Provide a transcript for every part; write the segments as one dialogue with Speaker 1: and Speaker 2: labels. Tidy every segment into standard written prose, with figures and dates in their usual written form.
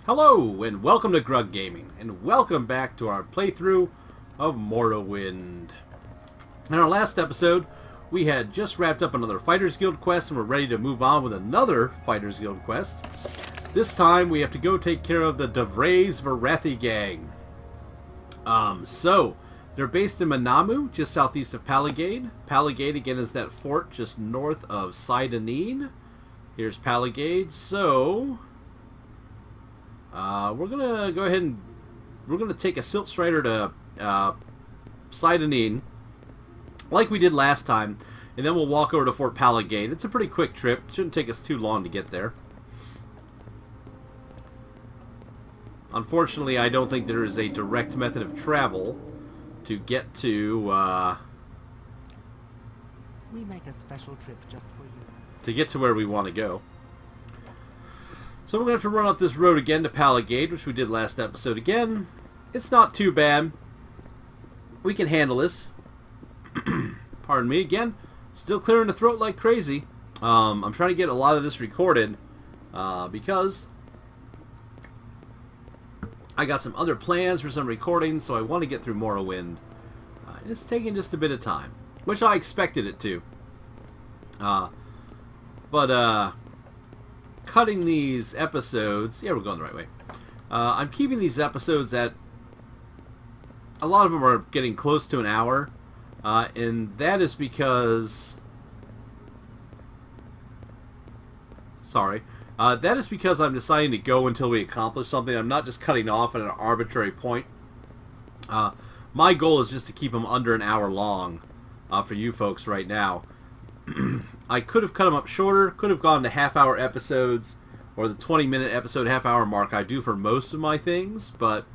Speaker 1: Hello, and welcome to Grug Gaming, and welcome back to our playthrough of Morrowind. In our last episode, we had just wrapped up another Fighters Guild quest, and we're ready to move on with another Fighters Guild quest. This time, we have to go take care of the Devrae's Varathi gang. They're based in Manamu, just southeast of Palagade. Palagade, again, is that fort just north of Sidonine. Here's Palagade, so... we're gonna go ahead and we're gonna take a Silt Strider to Sidonine, like we did last time, and then we'll walk over to Fort Palagade. It's a pretty quick trip. It shouldn't take us too long to get there. Unfortunately, I don't think there is a direct method of travel to get to
Speaker 2: We make a special trip just for you.
Speaker 1: where we want to go. So we're going to have to run up this road again to Palagade, which we did last episode again. It's not too bad. We can handle this. Pardon me again. Still clearing the throat like crazy. I'm trying to get a lot of this recorded because I got some other plans for some recordings, so I want to get through Morrowind. It's taking just a bit of time, which I expected it to. Cutting these episodes... Yeah, we're going the right way. I'm keeping these episodes at... A lot of them are getting close to an hour. And that is because... Sorry. That is because I'm deciding to go until we accomplish something. I'm not just cutting off at an arbitrary point. My goal is just to keep them under an hour long for you folks right now. I could have cut them up shorter, could have gone to half-hour episodes, or the 20-minute episode, half-hour mark I do for most of my things, but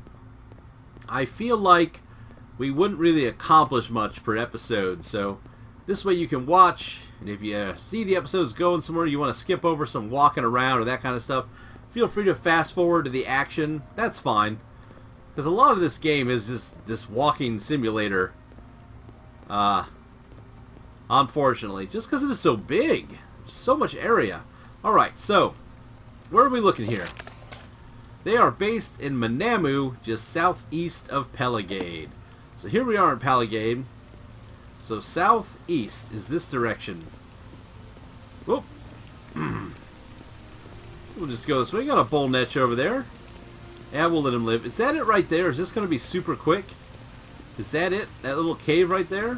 Speaker 1: I feel like we wouldn't really accomplish much per episode, so this way you can watch, and if you see the episodes going somewhere, you want to skip over some walking around or that kind of stuff, feel free to fast-forward to the action. That's fine, because a lot of this game is just this walking simulator. Unfortunately, just because it is so big. So much area. Alright, so, where are we looking here? They are based in Manamu, just southeast of Palagade. So here we are in Palagade. So southeast is this direction. Whoop. We'll just go this way. We got a bull netch over there. Yeah, we'll let him live. Is that it right there? Is this going to be super quick? Is that it? That little cave right there?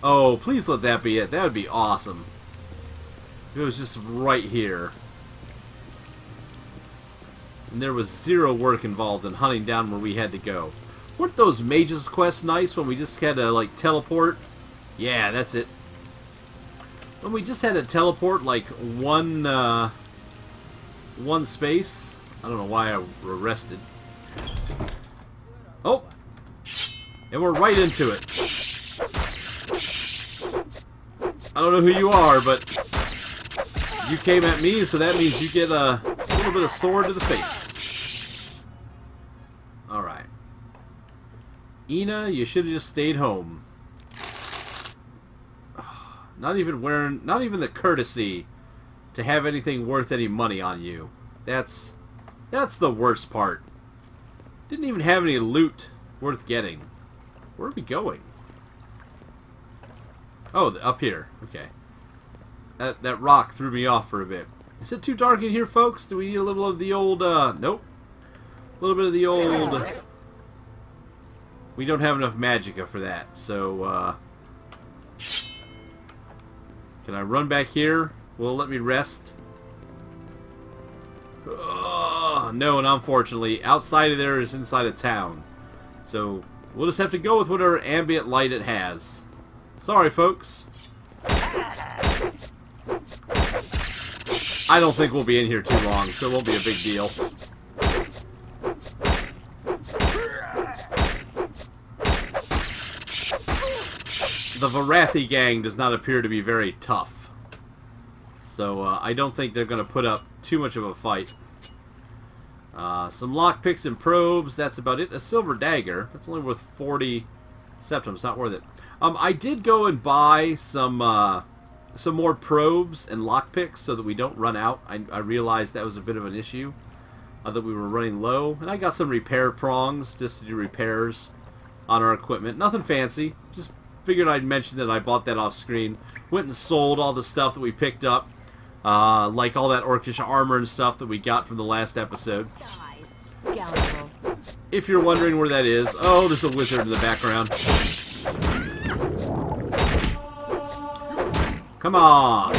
Speaker 1: Oh, please let that be it. That would be awesome. If it was just right here. And there was zero work involved in hunting down where we had to go. Weren't those mages quests nice when we just had to, like, teleport? Yeah, that's it. When we just had to teleport, like, one space. I don't know why I arrested. Oh! And we're right into it. I don't know who you are, but you came at me, so that means you get a little bit of sword to the face. Alright. Ina, you should have just stayed home. Not even the courtesy to have anything worth any money on you. That's the worst part. Didn't even have any loot worth getting. Where are we going? Oh, up here. Okay. That rock threw me off for a bit. Is it too dark in here, folks? Do we need a little of the old, nope. A little bit of the old... We don't have enough magicka for that, so, Can I run back here? Will it let me rest? No, and unfortunately, outside of there is inside of town. So, we'll just have to go with whatever ambient light it has. Sorry, folks. I don't think we'll be in here too long, so it won't be a big deal. The Varathi gang does not appear to be very tough. So, I don't think they're going to put up too much of a fight. Some lockpicks and probes, that's about it. A silver dagger, that's only worth 40 septims, not worth it. I did go and buy some more probes and lockpicks so that we don't run out. I realized that was a bit of an issue. that we were running low. And I got some repair prongs just to do repairs on our equipment. Nothing fancy. Just figured I'd mention that I bought that off screen. Went and sold all the stuff that we picked up. Like all that orcish armor and stuff that we got from the last episode. If you're wondering where that is, oh, there's a wizard in the background. Come on!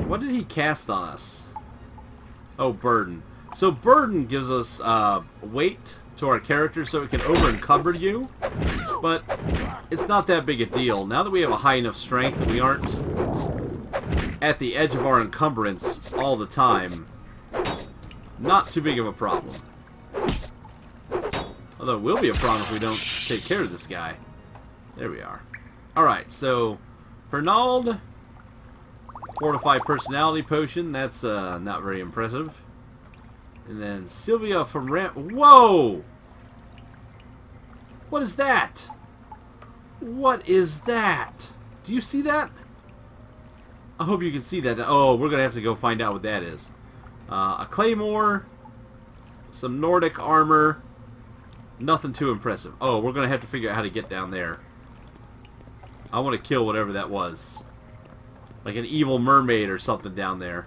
Speaker 1: What did he cast on us? Oh, burden. So burden gives us weight to our character so it can over-encumber you. But it's not that big a deal. Now that we have a high enough strength that we aren't at the edge of our encumbrance all the time, not too big of a problem. Although it will be a problem if we don't take care of this guy. There we are. Alright, so Fernald, Fortify Personality Potion. That's not very impressive. And then Sylvia from Whoa! What is that? What is that? Do you see that? I hope you can see that. Oh, we're going to have to go find out what that is. A claymore, some Nordic armor, nothing too impressive. Oh, we're going to have to figure out how to get down there. I want to kill whatever that was. Like an evil mermaid or something down there.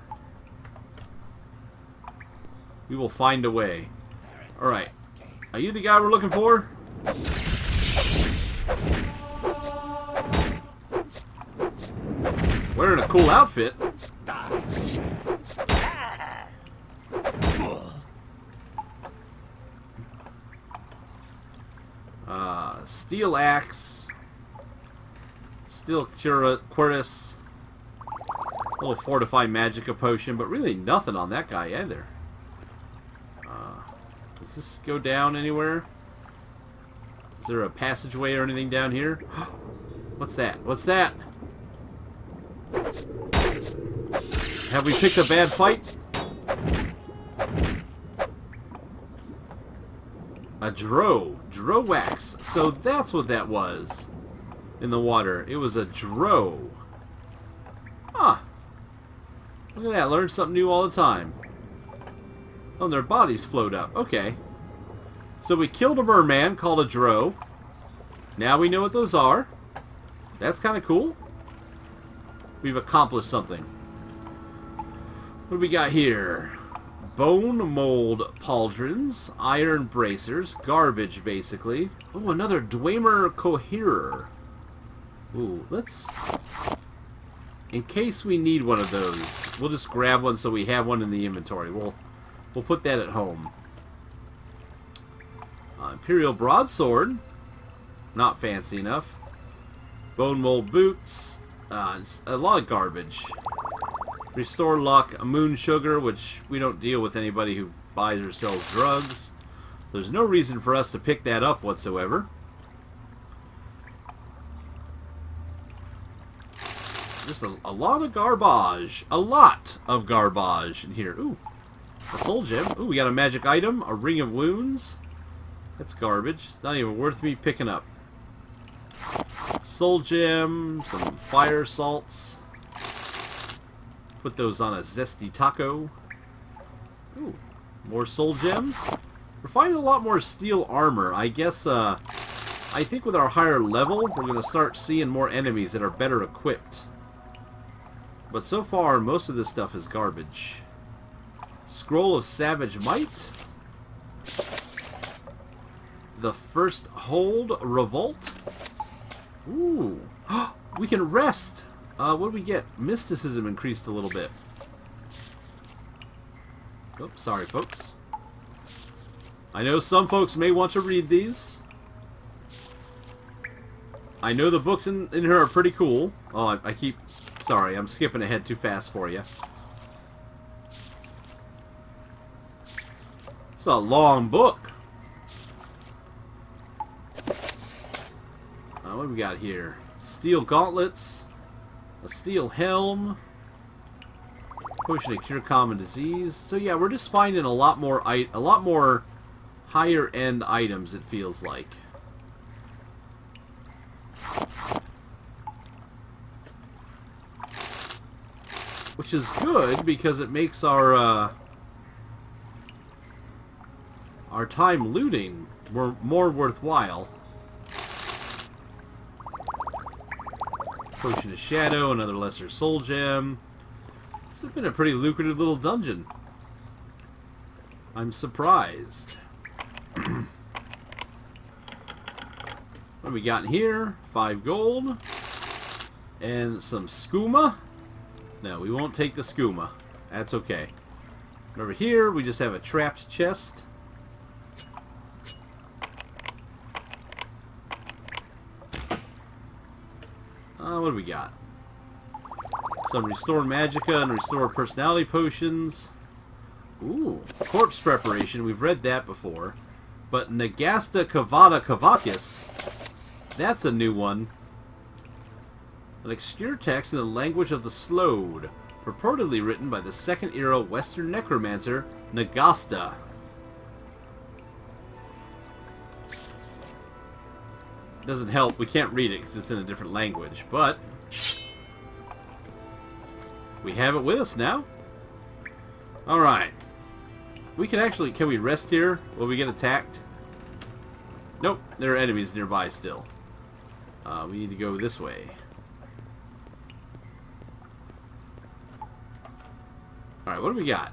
Speaker 1: We will find a way. Alright. Are you the guy we're looking for? Wearing a cool outfit. Steel axe. Steel cuirass. A little fortify magica potion, but really nothing on that guy either. Does this go down anywhere? Is there a passageway or anything down here? What's that? What's that? Have we picked a bad fight? A Drowax. So that's what that was in the water. It was a Dro. Huh. Look at that. Learn something new all the time. Oh, and their bodies float up. Okay. So we killed a merman called a Dro. Now we know what those are. That's kind of cool. We've accomplished something. What do we got here? Bone mold pauldrons, iron bracers, garbage basically. Oh, another Dwemer coherer. Ooh, let's... In case we need one of those, we'll just grab one so we have one in the inventory. We'll put that at home. Imperial broadsword. Not fancy enough. Bone mold boots. A lot of garbage. Restore luck. A moon sugar, which we don't deal with anybody who buys or sells drugs. So there's no reason for us to pick that up whatsoever. Just a lot of garbage. A lot of garbage in here. Ooh. A soul gem. Ooh, we got a magic item. A ring of wounds. That's garbage. It's not even worth me picking up. Soul gem. Some fire salts. Put those on a zesty taco. Ooh. More soul gems. We're finding a lot more steel armor. I guess, I think with our higher level, we're going to start seeing more enemies that are better equipped. But so far, most of this stuff is garbage. Scroll of Savage Might. The First Hold Revolt. Ooh. We can rest. What do we get? Mysticism increased a little bit. Oops, sorry, folks. I know some folks may want to read these. I know the books in here are pretty cool. Oh, I keep... Sorry, I'm skipping ahead too fast for you. It's a long book. What do we got here? Steel gauntlets. A steel helm. Potion to cure common disease. So yeah, we're just finding a lot more higher end items, it feels like. which is good because it makes our time looting more worthwhile. Potion of Shadow, another Lesser Soul Gem. This has been a pretty lucrative little dungeon. I'm surprised. What have we got in here? 5 gold. And some skooma. No, we won't take the skooma. That's okay. Over here, we just have a trapped chest. What do we got? Some Restore Magicka and Restore Personality Potions. Ooh, Corpse Preparation. We've read that before. But Nagasta Kavada Kavakis. That's a new one. An obscure text in the language of the Slode. Purportedly written by the Second Era Western necromancer, Nagasta. Doesn't help, we can't read it because it's in a different language, but we have it with us now. Alright. We can actually, can we rest here? Will we get attacked? Nope, there are enemies nearby still. We need to go this way. Alright, what do we got?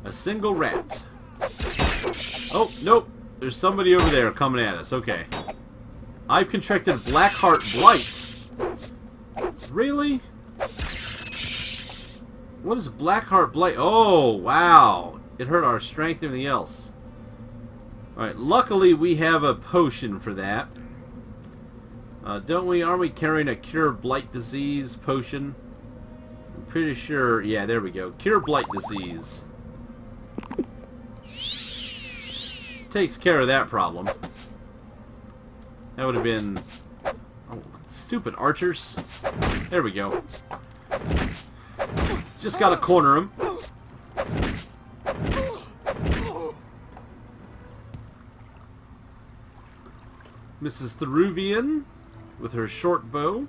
Speaker 1: A single rat. Oh, nope. There's somebody over there coming at us. Okay. I've contracted Blackheart Blight. Really? What is Blackheart Blight? Oh, wow. It hurt our strength and everything else. Alright, luckily we have a potion for that. Don't we? Aren't we carrying a Cure Blight Disease potion? I'm pretty sure. Yeah, there we go. Cure Blight Disease. Takes care of that problem. That would have been... Oh, stupid archers. There we go. Just gotta corner him. Mrs. Theruvian with her short bow.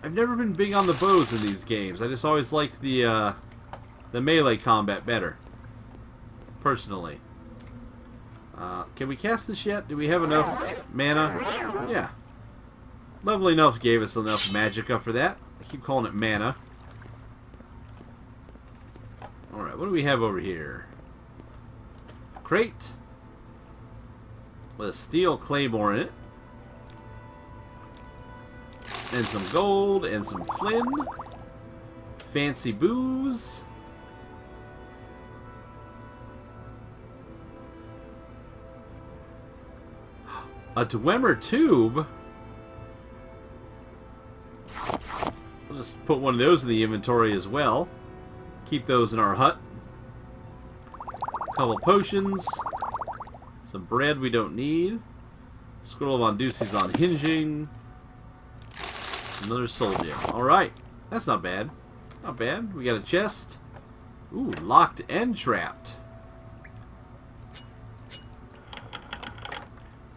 Speaker 1: I've never been big on the bows in these games. I just always liked the melee combat better. Personally. Can we cast this yet? Do we have enough mana? Yeah. Level enough gave us enough magicka for that. I keep calling it mana. Alright, what do we have over here? A crate. With a steel claymore in it. And some gold, and some flint. Fancy booze. A Dwemer tube? We'll just put one of those in the inventory as well. Keep those in our hut. A couple potions. Some bread we don't need. Scroll of Ondusi's on hinging. Another soul gem. Alright. That's not bad. Not bad. We got a chest. Ooh, locked and trapped.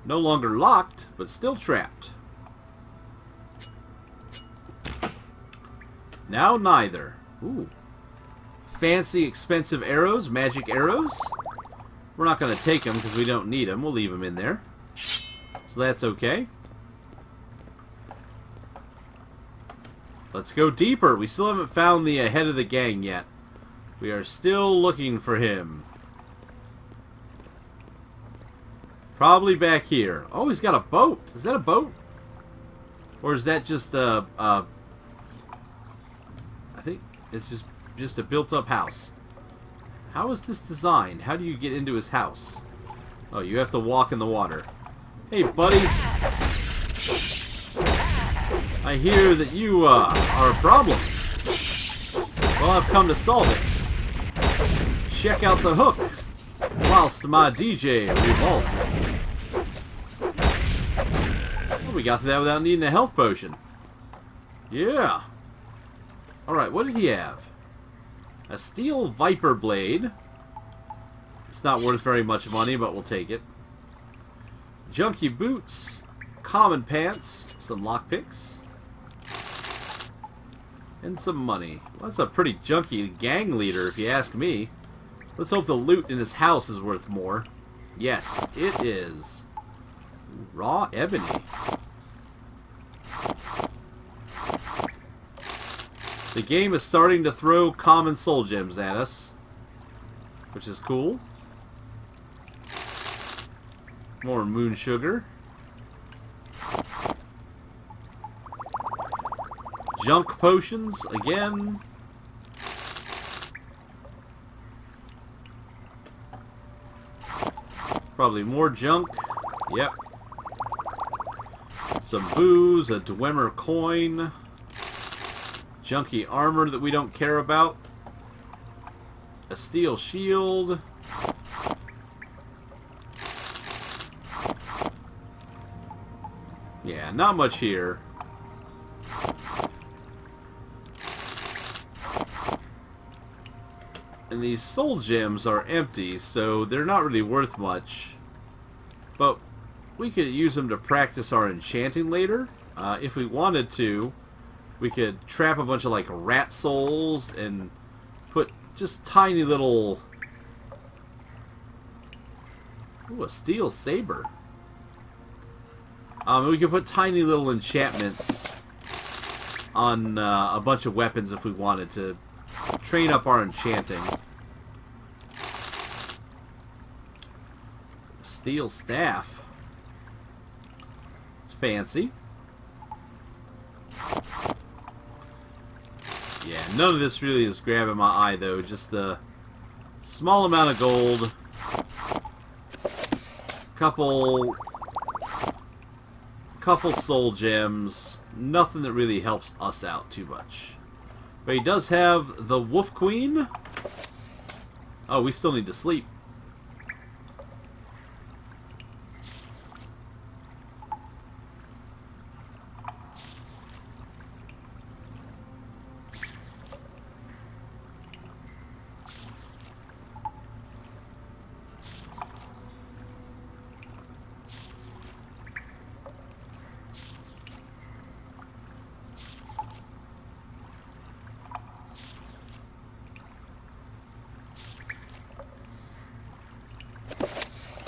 Speaker 1: No longer locked, but still trapped. Now neither. Ooh. Fancy, expensive arrows. Magic arrows. We're not going to take them because we don't need them. We'll leave them in there. So that's okay. Let's go deeper. We still haven't found the head of the gang yet. We are still looking for him. Probably back here. Oh, he's got a boat. Is that a boat? Or is that just a... I think it's just a built-up house. How is this designed? How do you get into his house? Oh, you have to walk in the water. Hey, buddy. I hear that you are a problem. Well, I've come to solve it. Check out the hook whilst my DJ revolves it. Well, we got to that without needing a health potion. Yeah. Alright, what did he have? A steel viper blade. It's not worth very much money, but we'll take it. junky boots, common pants, some lockpicks, and some money. Well, that's a pretty junky gang leader, if you ask me. Let's hope the loot in his house is worth more. Yes, it is. Raw ebony. The game is starting to throw common soul gems at us, which is cool. More moon sugar. Junk potions again. Probably more junk. Yep. Some booze, a Dwemer coin. Junky armor that we don't care about. A steel shield. Yeah, not much here. And these soul gems are empty, so they're not really worth much. But we could use them to practice our enchanting later. If we wanted to, we could trap a bunch of like rat souls and put just tiny little... Ooh, a steel saber. We could put tiny little enchantments on a bunch of weapons if we wanted to train up our enchanting. Steel staff. It's fancy. Yeah, none of this really is grabbing my eye though. Just the small amount of gold. Couple soul gems. Nothing that really helps us out too much. But he does have the Wolf Queen. Oh, we still need to sleep.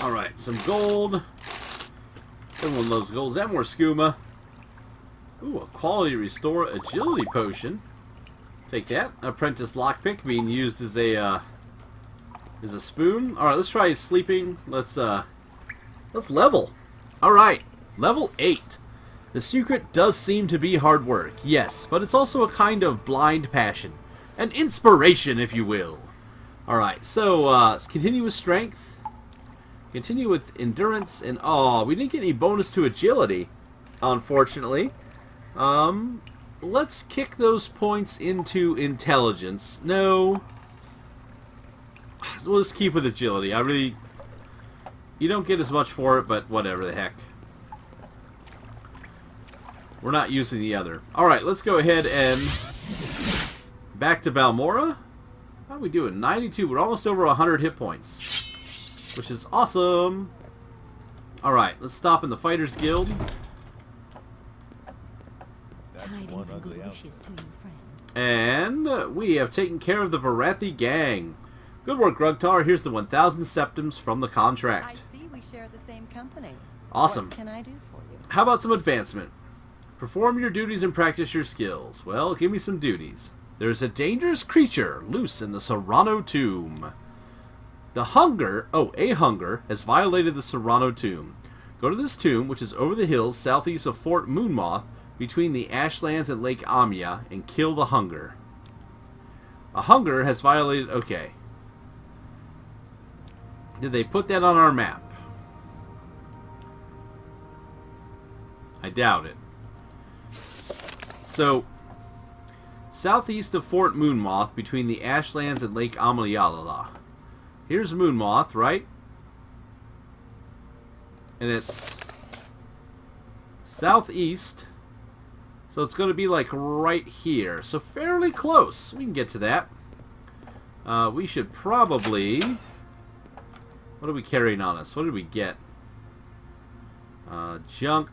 Speaker 1: Alright, some gold. Everyone loves gold. Is that more skooma? Ooh, a quality restore agility potion. Take that. Apprentice lockpick being used as a spoon. Alright, let's try sleeping. Let's level. Alright, level 8. The secret does seem to be hard work, yes, but it's also a kind of blind passion. An inspiration, if you will. Alright, so continue with strength. Continue with endurance, and oh, we didn't get any bonus to agility, unfortunately. Let's kick those points into intelligence. No. We'll just keep with agility. You don't get as much for it, but whatever the heck. We're not using the other. Alright, let's go ahead and back to Balmora. How are we doing? 92. We're almost over 100 hit points. Which is awesome. Alright, let's stop in the Fighters Guild.
Speaker 3: Tidings and good wishes to you, friend.
Speaker 1: And we have taken care of the Varathi gang. Good work, Grugtar. Here's the 1,000 septims from the
Speaker 4: I
Speaker 1: contract.
Speaker 4: see we share the same company.
Speaker 1: Awesome.
Speaker 4: What can I do for you?
Speaker 1: How about some advancement? Perform your duties and practice your skills. Well, give me some duties. There's a dangerous creature loose in the Serrano tomb. A hunger has violated the Serrano tomb. Go to this tomb, which is over the hills southeast of Fort Moonmoth, between the Ashlands and Lake Amia, and kill the hunger. A hunger has violated... Okay. Did they put that on our map? I doubt it. So, southeast of Fort Moonmoth, between the Ashlands and Lake Amalialala. Here's Moonmoth, right? And it's southeast. So it's going to be like right here. So fairly close. We can get to that. We should probably... What are we carrying on us? What did we get? Junk.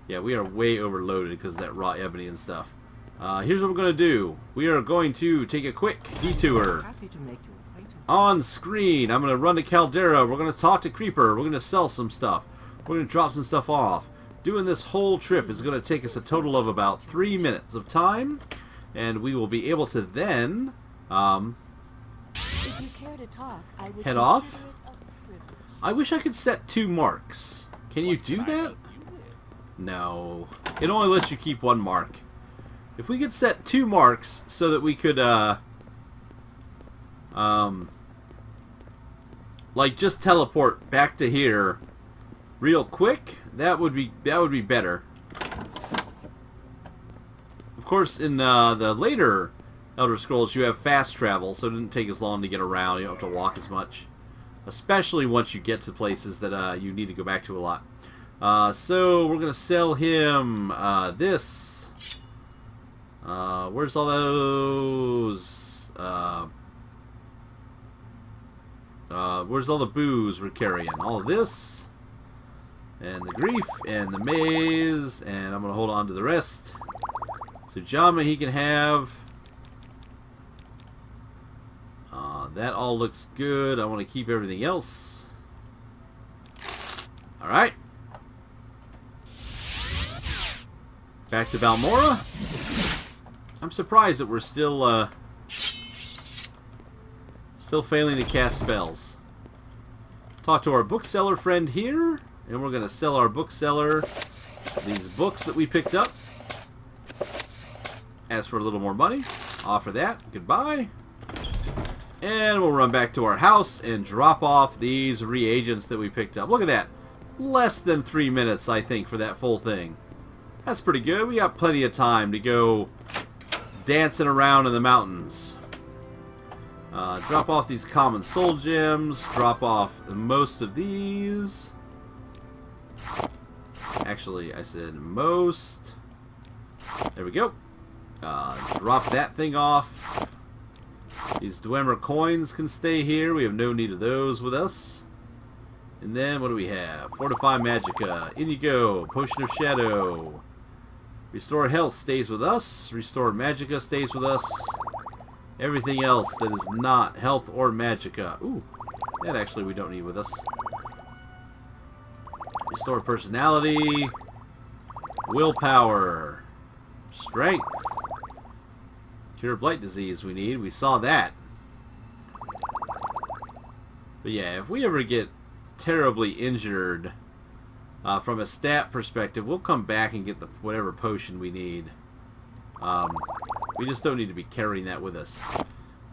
Speaker 1: Yeah, we are way overloaded because of that raw ebony and stuff. Here's what we're going to do. We are going to take a quick detour.
Speaker 2: Happy to make your acquaintance.
Speaker 1: On screen, I'm going to run to Caldera. We're going to talk to Creeper. We're going to sell some stuff. We're going to drop some stuff off. Doing this whole trip is going to take us a total of about 3 minutes of time. And we will be able to then
Speaker 3: If you care to talk, I would
Speaker 1: head off.
Speaker 3: consider it a privilege.
Speaker 1: I wish I could set 2 marks. Can you do that? No. It only lets you keep 1 mark. If we could set 2 marks so that we could like just teleport back to here real quick, that would be better. Of course, in the later Elder Scrolls, you have fast travel, so it didn't take as long to get around. You don't have to walk as much, especially once you get to places that you need to go back to a lot. So we're gonna sell him this. Where's all those? Where's all the booze we're carrying? All of this, and the grief, and the maze, and I'm gonna hold on to the rest. So Jama, he can have. That all looks good. I want to keep everything else. All right. Back to Balmora. I'm surprised that we're still failing to cast spells. Talk to our bookseller friend here, and we're gonna sell our bookseller these books that we picked up. Ask for a little more money. Offer that. Goodbye. And we'll run back to our house and drop off these reagents that we picked up. Look at that. Less than 3 minutes, I think, for that full thing. That's pretty good. We got plenty of time to go dancing around in the mountains. Drop off these common soul gems. Drop off most of these. Actually, I said most. There we go. Drop that thing off. These Dwemer coins can stay here. We have no need of those with us. And then, what do we have? Fortify Magicka. In you go. Potion of Shadow. Restore Health stays with us. Restore Magicka stays with us. Everything else that is not Health or Magicka. Ooh, that actually we don't need with us. Restore Personality. Willpower. Strength. Cure Blight Disease we need. We saw that. But yeah, if we ever get terribly injured from a stat perspective, we'll come back and get the whatever potion we need. We just don't need to be carrying that with us.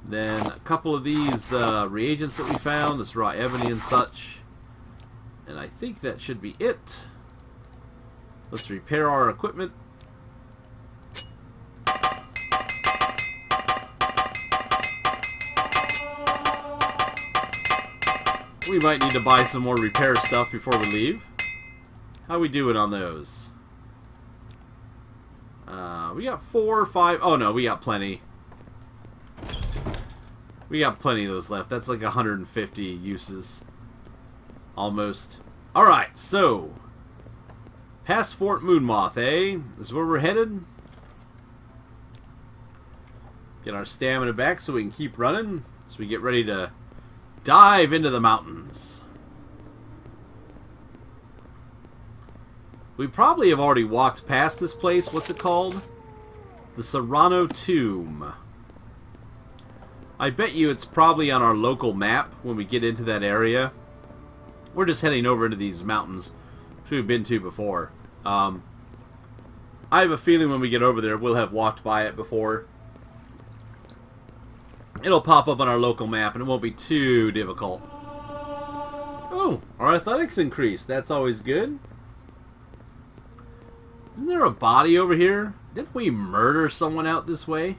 Speaker 1: Then a couple of these reagents that we found, this raw ebony and such. And I think that should be it. Let's repair our equipment. We might need to buy some more repair stuff before we leave. How we doing on those? We got 4 or 5. Oh no, we got plenty. We got plenty of those left. That's like 150 uses. Almost. Alright, so. Past Fort Moonmoth, eh? This is where we're headed. Get our stamina back so we can keep running. So we get ready to dive into the mountains. We probably have already walked past this place. What's it called? The Serrano Tomb. I bet you it's probably on our local map when we get into that area. We're just heading over into these mountains which we've been to before. I have a feeling when we get over there we'll have walked by it before. It'll pop up on our local map and it won't be too difficult. Oh, our athletics increased. That's always good. Isn't there a body over here? Didn't we murder someone out this way?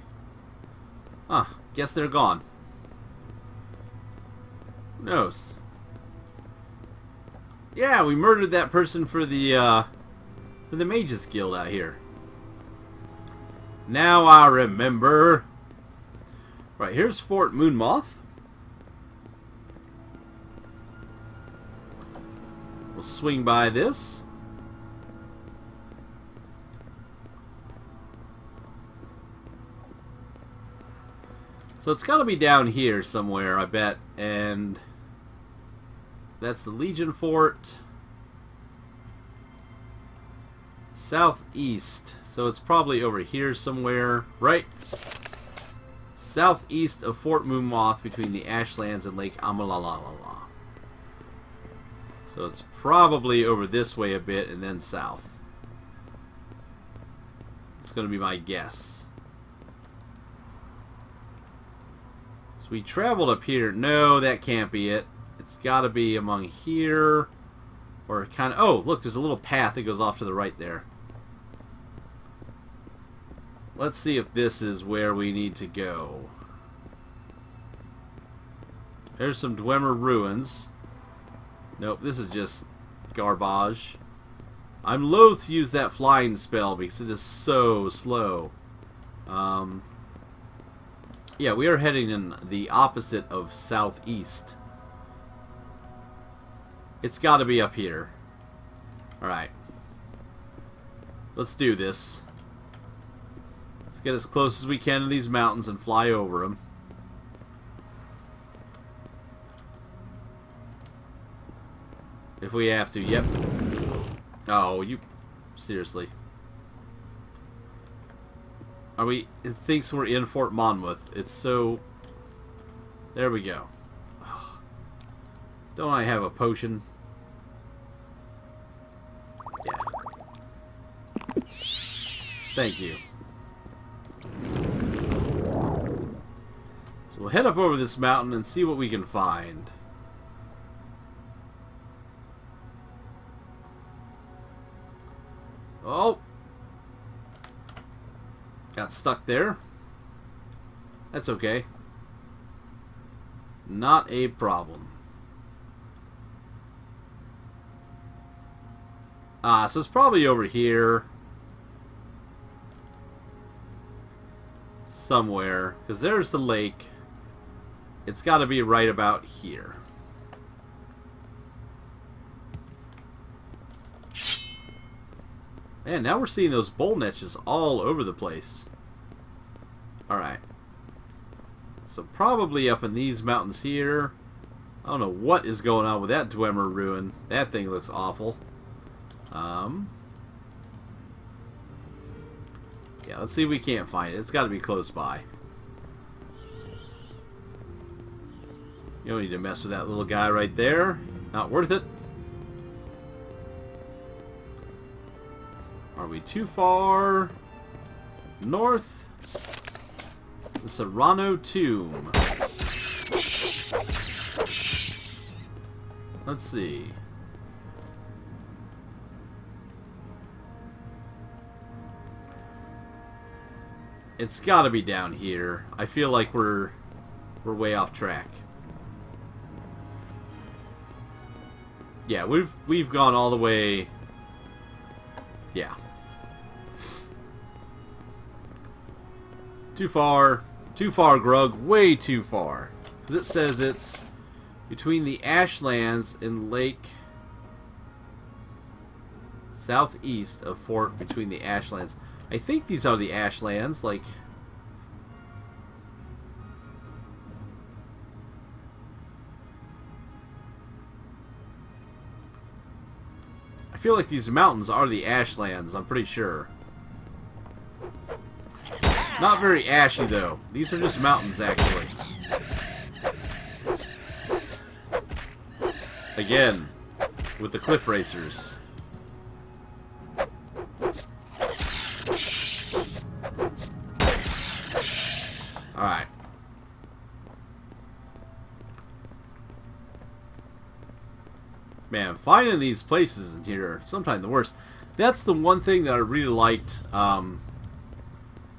Speaker 1: Huh, guess they're gone. Who knows? Yeah, we murdered that person for the Mages Guild out here. Now I remember. Right, here's Fort Moonmoth. We'll swing by this. So it's got to be down here somewhere, I bet. And that's the Legion Fort. Southeast. So it's probably over here somewhere, right? Southeast of Fort Moonmoth between the Ashlands and Lake Amalalala. So it's probably over this way a bit and then south. It's going to be my guess. So we traveled up here. No, that can't be it. It's got to be among here. Or kind of... Oh, look, there's a little path that goes off to the right there. Let's see if this is where we need to go. There's some Dwemer ruins. Nope, this is just garbage. I'm loath to use that flying spell because it is so slow. Yeah, we are heading in the opposite of southeast. It's got to be up here. Alright. Let's do this. Let's get as close as we can to these mountains and fly over them. If we have to, yep. Oh, you... Seriously. Are we... It thinks we're in Fort Monmouth. It's so... There we go. Don't I have a potion? Yeah. Thank you. So we'll head up over this mountain and see what we can find. Oh! Got stuck there. That's okay. Not a problem. Ah, so it's probably over here. Somewhere. Because there's the lake. It's got to be right about here. Man, now we're seeing those bull niches all over the place. Alright. So probably up in these mountains here. I don't know what is going on with that Dwemer ruin. That thing looks awful. Yeah, let's see if we can't find it. It's got to be close by. You don't need to mess with that little guy right there. Not worth it. Are we too far north? The Serrano Tomb. Let's see. It's got to be down here. I feel like we're way off track. Yeah, we've gone all the way. Yeah. Too far, Grug, way too far. Because it says it's between the Ashlands and Lake southeast of Fort between the Ashlands. I think these are the Ashlands, like... I feel like these mountains are the Ashlands, I'm pretty sure. Not very ashy, though. These are just mountains, actually. Again, with the cliff racers. Alright. Man, finding these places in here are sometimes the worst. That's the one thing that I really liked.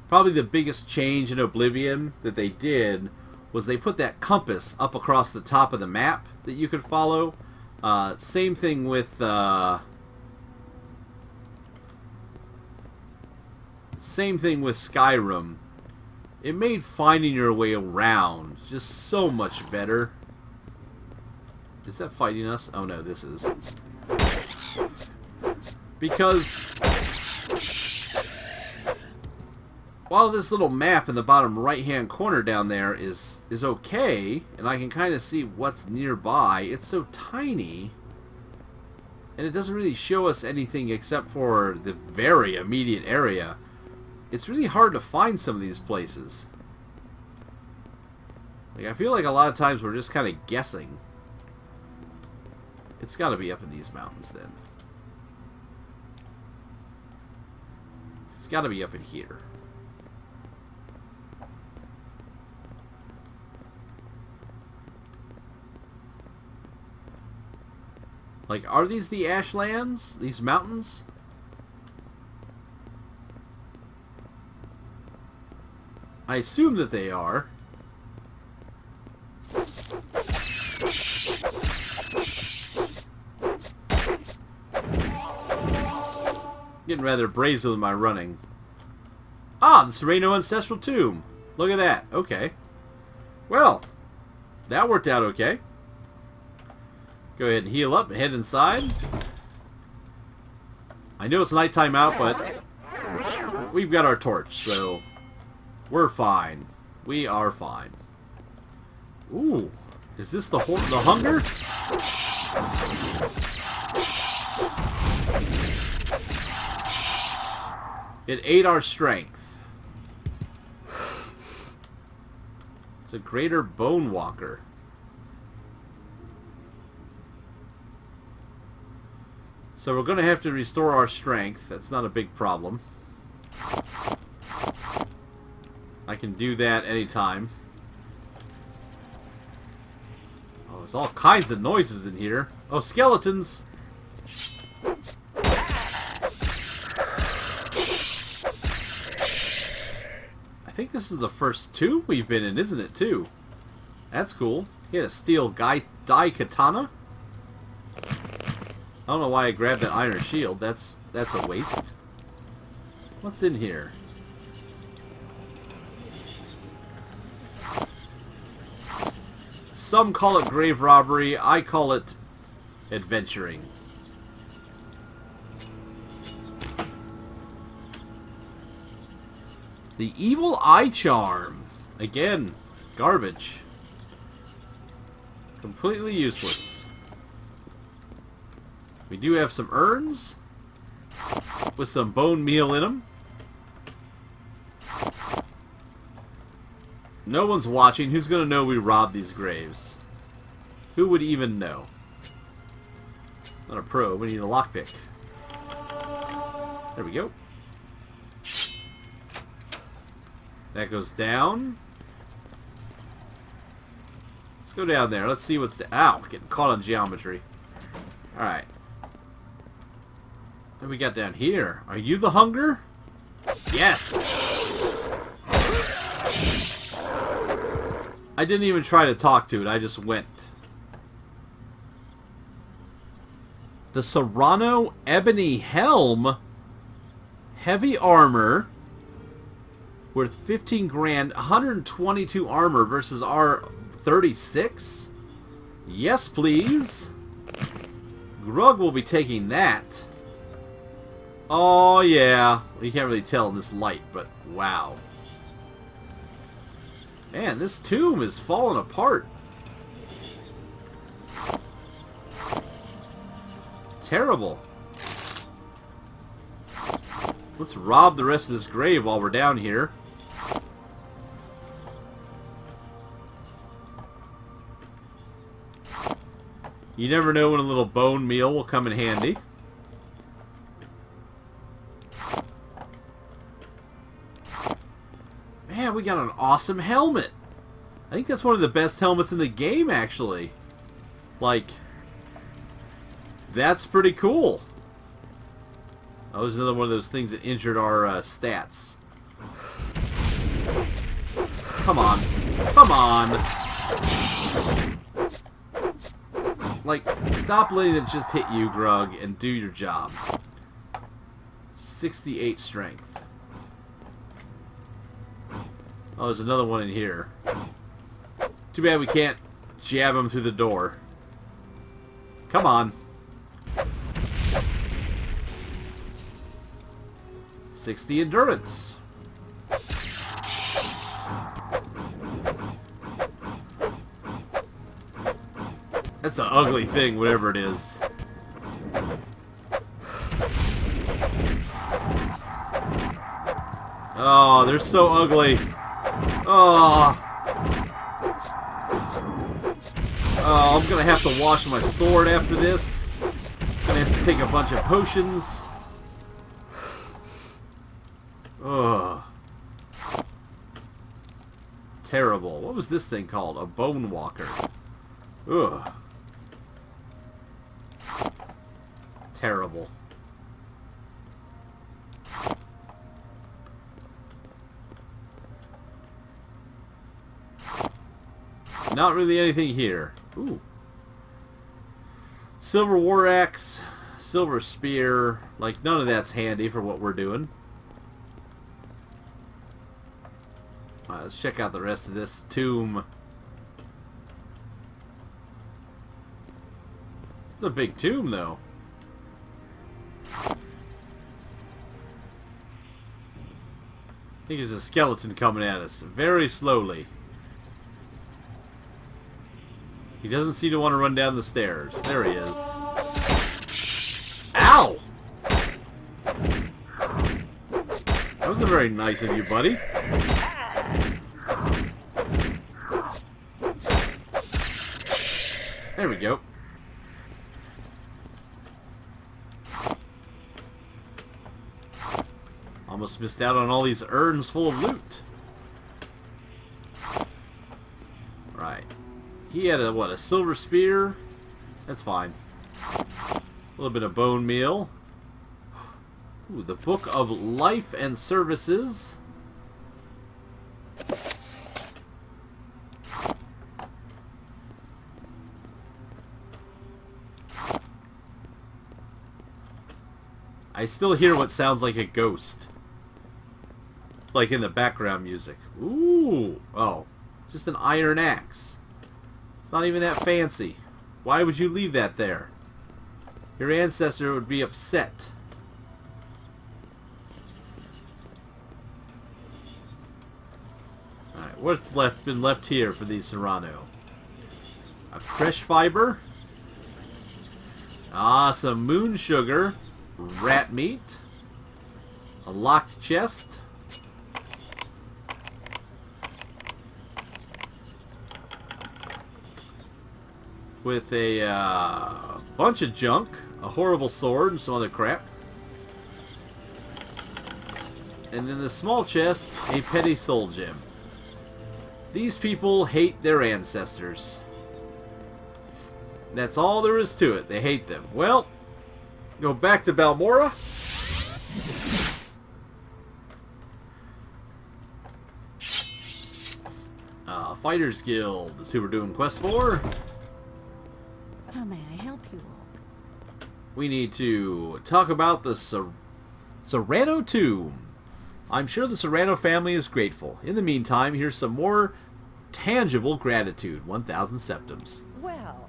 Speaker 1: Probably the biggest change in Oblivion that they did was they put that compass up across the top of the map that you could follow. Same thing with Skyrim. It made finding your way around just so much better. Is that fighting us? Oh no, this is. Because while this little map in the bottom right-hand corner down there is okay, and I can kind of see what's nearby, it's so tiny, and it doesn't really show us anything except for the very immediate area. It's really hard to find some of these places. Like, I feel like a lot of times we're just kind of guessing. It's got to be up in these mountains then. It's got to be up in here. Like, are these the Ashlands? These mountains? I assume that they are. Getting rather brazen with my running. Ah, the Sereno Ancestral Tomb. Look at that. Okay. Well, that worked out okay. Go ahead and heal up and head inside. I know it's nighttime out, but we've got our torch, so we're fine. We are fine. Ooh, is this the hunger? It ate our strength. It's a greater bone walker. So we're going to have to restore our strength. That's not a big problem. I can do that anytime. Oh, there's all kinds of noises in here. Oh, skeletons! I think this is the first tomb we've been in, isn't it, too? That's cool. He had a steel dye katana. I don't know why I grabbed that iron shield. That's a waste. What's in here? Some call it grave robbery. I call it adventuring. The evil eye charm. Again, garbage. Completely useless. We do have some urns with some bone meal in them. No one's watching. Who's going to know we robbed these graves? Who would even know? Not a pro. We need a lockpick. There we go. That goes down. Let's go down there. Let's see what's... Ow! Getting caught on geometry. Alright. What do we got down here? Are you the hunger? Yes! I didn't even try to talk to it. I just went. The Serrano Ebony Helm. Heavy armor. Worth 15 grand. 122 armor versus our 36? Yes, please. Grug will be taking that. Oh, yeah. You can't really tell in this light, but wow. Man, this tomb is falling apart. Terrible. Let's rob the rest of this grave while we're down here. You never know when a little bone meal will come in handy. Man, we got an awesome helmet. I think that's one of the best helmets in the game, actually. Like, that's pretty cool. That was another one of those things that injured our stats. Come on. Come on. Like, stop letting it just hit you, Grug, and do your job. 68 strength. Oh, there's another one in here. Too bad we can't jab him through the door. Come on. 60 endurance. That's an ugly thing, whatever it is. Oh, they're so ugly. Oh. Oh, I'm gonna have to wash my sword after this. Gonna have to take a bunch of potions. Ugh. Terrible. What was this thing called? A bone walker. Ugh. Terrible. Not really anything here. Ooh. Silver war axe, silver spear. Like, none of that's handy for what we're doing. Alright, let's check out the rest of this tomb. It's a big tomb, though. I think there's a skeleton coming at us very slowly. He doesn't seem to want to run down the stairs. There he is. Ow! That wasn't very nice of you, buddy. There we go. Almost missed out on all these urns full of loot. Right. He had a, what, a silver spear? That's fine. A little bit of bone meal. Ooh, the Book of Life and Services. I still hear what sounds like a ghost. Like in the background music. Ooh. Oh. It's just an iron axe. It's not even that fancy. Why would you leave that there? Your ancestor would be upset. Alright, what's been left here for the Serrano? A fresh fiber. Ah, some moon sugar. Rat meat. A locked chest. With a bunch of junk, a horrible sword, and some other crap. And in the small chest, a petty soul gem. These people hate their ancestors. That's all there is to it. They hate them. Well, go back to Balmora. Fighters Guild is who we're doing quest for.
Speaker 3: How may I help you all?
Speaker 1: We need to talk about the Serrano tomb. I'm sure the Serrano family is grateful. In the meantime, here's some more tangible gratitude. 1,000 septums.
Speaker 4: Well,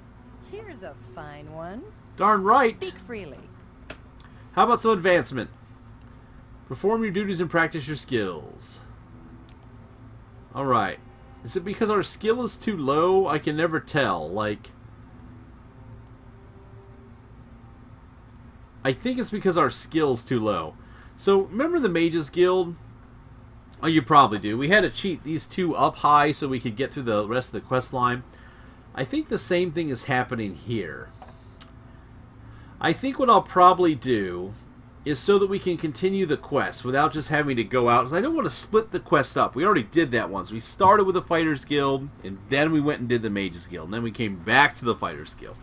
Speaker 4: here's a fine one.
Speaker 1: Darn right.
Speaker 4: Speak freely.
Speaker 1: How about some advancement? Perform your duties and practice your skills. Alright. Is it because our skill is too low? I can never tell. Like, I think it's because our skill's too low. So, remember the Mages Guild? Oh, you probably do. We had to cheat these two up high so we could get through the rest of the quest line. I think the same thing is happening here. I think what I'll probably do is so that we can continue the quest without just having to go out. Because I don't want to split the quest up. We already did that once. We started with the Fighters Guild, and then we went and did the Mages Guild. And then we came back to the Fighters Guild.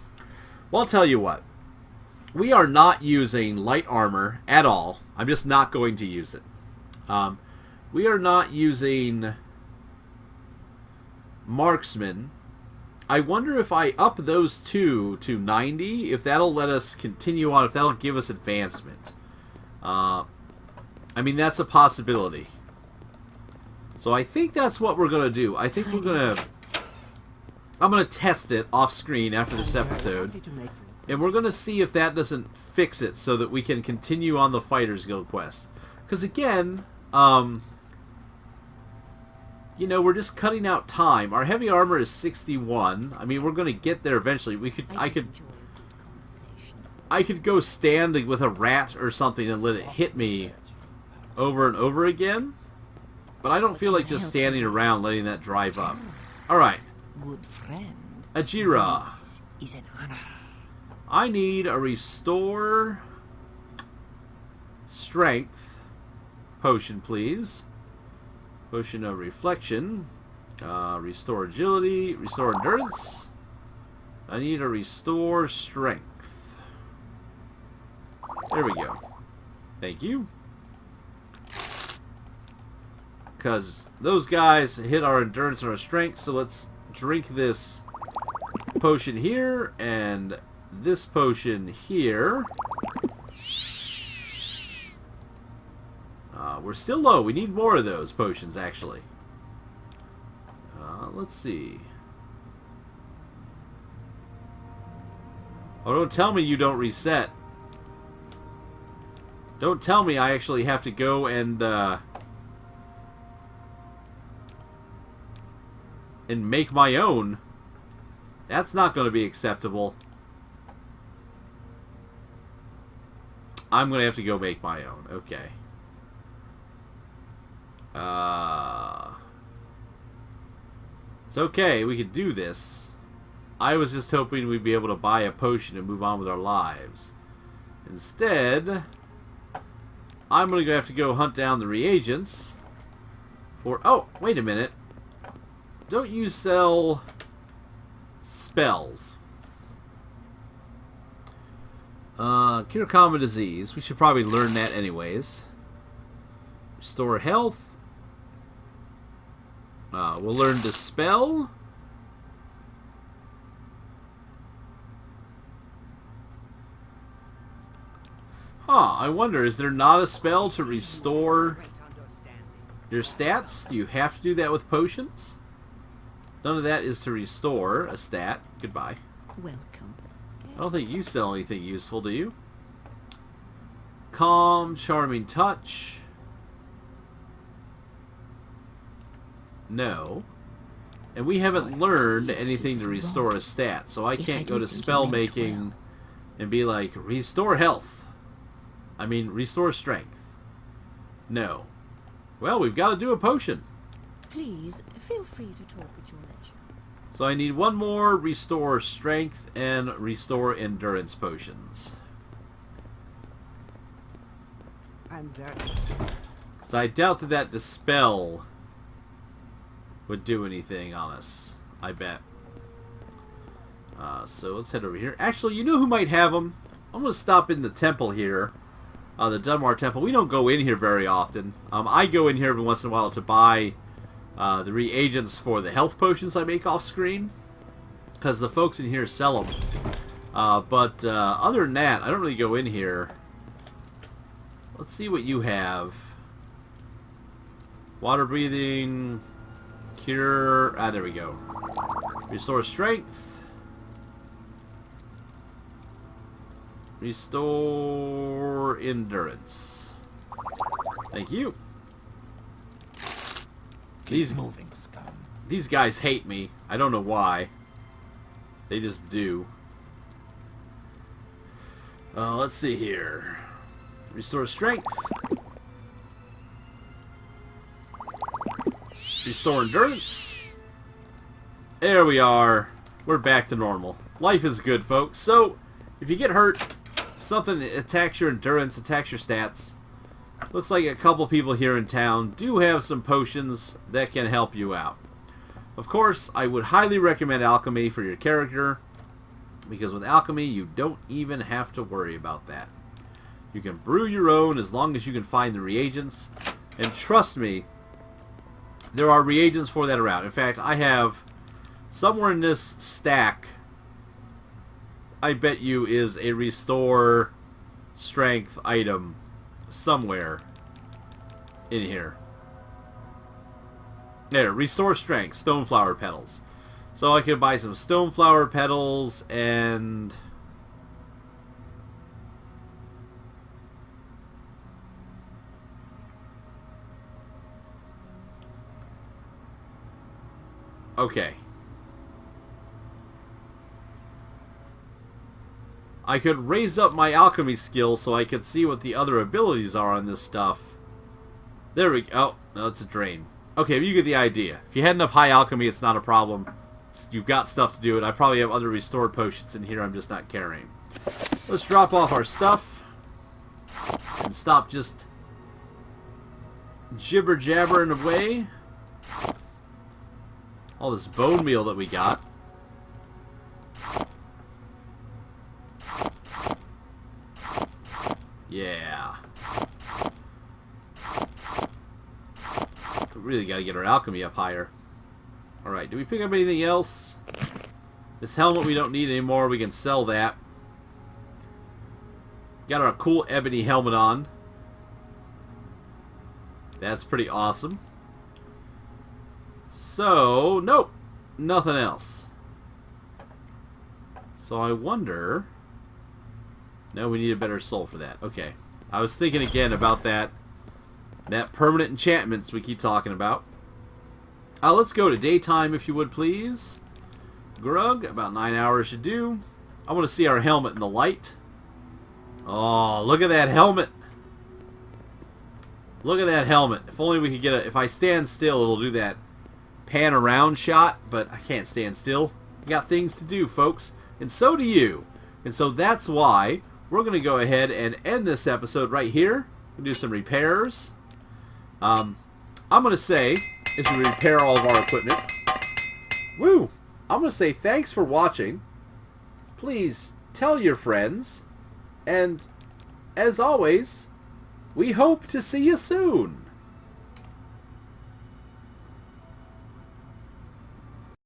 Speaker 1: Well, I'll tell you what. We are not using light armor at all. I'm just not going to use it. We are not using marksman. I wonder if I up those two to 90, if that'll let us continue on, if that'll give us advancement. I mean, that's a possibility. So I think that's what we're going to do. I think we're going to... I'm going to test it off screen after this episode. And we're going to see if that doesn't fix it so that we can continue on the Fighters Guild quest. Because again, you know, we're just cutting out time. Our heavy armor is 61. I mean, we're going to get there eventually. I could
Speaker 3: enjoy a good conversation.
Speaker 1: I could go stand with a rat or something and let it hit me over and over again. But I don't feel like just standing around letting that drive up. Alright.
Speaker 2: Good friend.
Speaker 1: Ajira.
Speaker 2: This is an honor.
Speaker 1: I need a restore strength potion, please. Potion of reflection. Restore agility. Restore endurance. I need a restore strength. There we go. Thank you. Because those guys hit our endurance and our strength, so let's drink this potion here and this potion here. We're still low. We need more of those potions, actually. Let's see. Oh, don't tell me you don't reset. Don't tell me I actually have to go and make my own. That's not going to be acceptable. I'm going to have to go make my own. Okay. It's okay. We could do this. I was just hoping we'd be able to buy a potion and move on with our lives. Instead, I'm going to have to go hunt down the reagents for... Oh, wait a minute. Don't you sell spells? Cure common disease. We should probably learn that anyways. Restore health. We'll learn Dispel. I wonder, is there not a spell to restore your stats? Do you have to do that with potions? None of that is to restore a stat. Goodbye.
Speaker 3: Welcome.
Speaker 1: I don't think you sell anything useful, do you? Calm, charming touch. No. And we haven't learned anything to restore a stat, so I can't go to spell making and be like, restore health. I mean, restore strength. No. Well, we've got to do a potion.
Speaker 3: Please, feel free to talk at your leisure.
Speaker 1: So I need one more restore strength and restore endurance potions.
Speaker 2: I'm very...
Speaker 1: Because I doubt that that dispel would do anything on us. I bet. So let's head over here. Actually, you know who might have them? I'm going to stop in the temple here. The Dunmar Temple. We don't go in here very often. I go in here every once in a while to buy the reagents for the health potions I make off screen. Because the folks in here sell them. But other than that, I don't really go in here. Let's see what you have. Water breathing. Cure. There we go. Restore strength. Restore endurance. Thank you. These guys hate me. I don't know why. They just do. Let's see here. Restore strength. Restore endurance. There we are. We're back to normal. Life is good, folks. So, if you get hurt, something attacks your endurance, attacks your stats. Looks like a couple people here in town do have some potions that can help you out. Of course, I would highly recommend alchemy for your character, because with alchemy, you don't even have to worry about that. You can brew your own as long as you can find the reagents. And trust me, there are reagents for that around. In fact, I have somewhere in this stack, I bet you, is a restore strength item somewhere in here. There, restore strength, stoneflower petals. So I could buy some stoneflower petals and... Okay. I could raise up my alchemy skill so I could see what the other abilities are on this stuff. There we go. Oh, no, it's a drain. Okay, you get the idea. If you had enough high alchemy, it's not a problem. You've got stuff to do it. I probably have other restored potions in here I'm just not carrying. Let's drop off our stuff. And stop just jibber-jabbering away. All this bone meal that we got. Yeah. We really got to get our alchemy up higher. Alright, do we pick up anything else? This helmet we don't need anymore. We can sell that. Got our cool ebony helmet on. That's pretty awesome. So, nope. Nothing else. So I wonder... No, we need a better soul for that. Okay. I was thinking again about that permanent enchantments we keep talking about. Let's go to daytime if you would please. Grug, about 9 hours should do. I want to see our helmet in the light. Oh, look at that helmet. Look at that helmet. If only we could get a... If I stand still, it'll do that pan around shot, but I can't stand still. I got things to do, folks. And so do you. And so that's why we're going to go ahead and end this episode right here. We'll do some repairs. I'm going to say, as we repair all of our equipment, woo! I'm going to say thanks for watching. Please tell your friends. And, as always, we hope to see you soon.